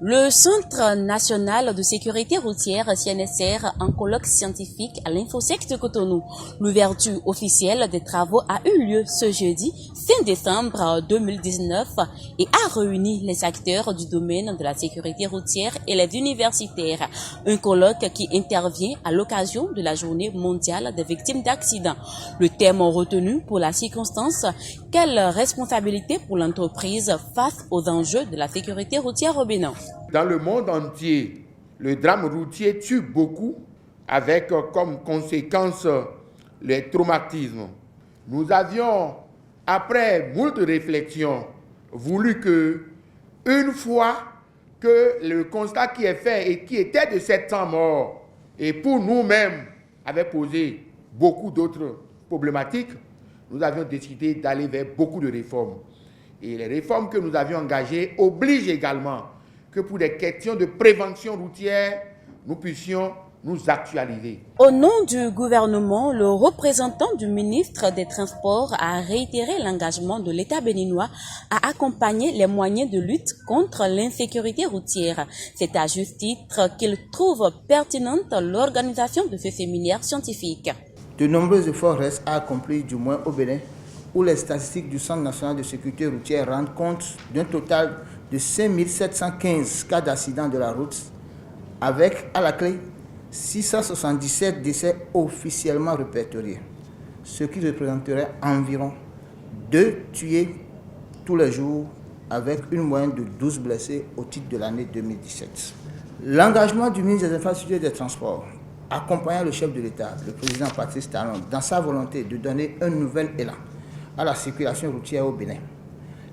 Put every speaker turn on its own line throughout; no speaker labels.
Le Centre national de sécurité routière CNSR, un colloque scientifique à l'Infosec de Cotonou. L'ouverture officielle des travaux a eu lieu ce jeudi 5 décembre 2019 et a réuni les acteurs du domaine de la sécurité routière et les universitaires. Un colloque qui intervient à l'occasion de la journée mondiale des victimes d'accidents. Le thème retenu pour la circonstance, quelle responsabilité pour l'entreprise face aux enjeux de la sécurité routière au Bénin?
Dans le monde entier, le drame routier tue beaucoup avec comme conséquence les traumatismes. Nous avions, après moult réflexions, voulu que, une fois que le constat qui est fait et qui était de 700 morts, et pour nous-mêmes avait posé beaucoup d'autres problématiques, nous avions décidé d'aller vers beaucoup de réformes. Et les réformes que nous avions engagées obligent également que pour des questions de prévention routière, nous puissions nous actualiser.
Au nom du gouvernement, le représentant du ministre des Transports a réitéré l'engagement de l'État béninois à accompagner les moyens de lutte contre l'insécurité routière. C'est à juste titre qu'il trouve pertinente l'organisation de ce séminaire scientifique.
De nombreux efforts restent à accomplir, du moins au Bénin, où les statistiques du Centre national de sécurité routière rendent compte d'un total de 5 715 cas d'accidents de la route, avec à la clé 677 décès officiellement répertoriés, ce qui représenterait environ 2 tués tous les jours, avec une moyenne de 12 blessés au titre de l'année 2017. L'engagement du ministre des Infrastructures et des Transports, accompagnant le chef de l'État, le président Patrice Talon, dans sa volonté de donner un nouvel élan à la circulation routière au Bénin.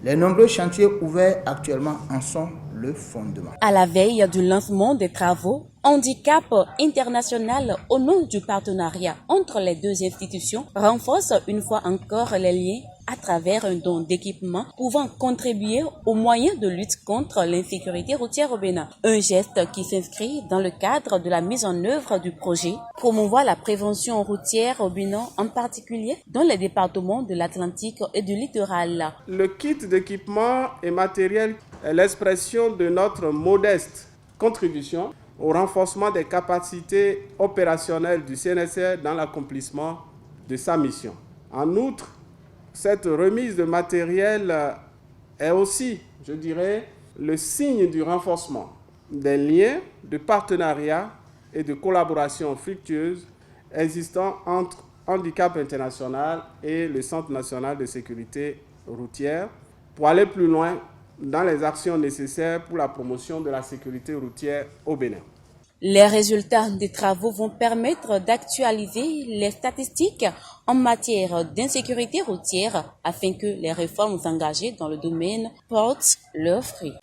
Les nombreux chantiers ouverts actuellement en sont le fondement.
À la veille du lancement des travaux, Handicap International, au nom du partenariat entre les deux institutions, renforce une fois encore les liens à travers un don d'équipement pouvant contribuer aux moyens de lutte contre l'insécurité routière au Bénin. Un geste qui s'inscrit dans le cadre de la mise en œuvre du projet promouvoir la prévention routière au Bénin, en particulier dans les départements de l'Atlantique et du littoral.
Le kit d'équipement et matériel est l'expression de notre modeste contribution au renforcement des capacités opérationnelles du CNSR dans l'accomplissement de sa mission. En outre, cette remise de matériel est aussi, je dirais, le signe du renforcement des liens de partenariat et de collaboration fructueuse existants entre Handicap International et le Centre national de sécurité routière pour aller plus loin dans les actions nécessaires pour la promotion de la sécurité routière au Bénin.
Les résultats des travaux vont permettre d'actualiser les statistiques en matière d'insécurité routière afin que les réformes engagées dans le domaine portent leurs fruits.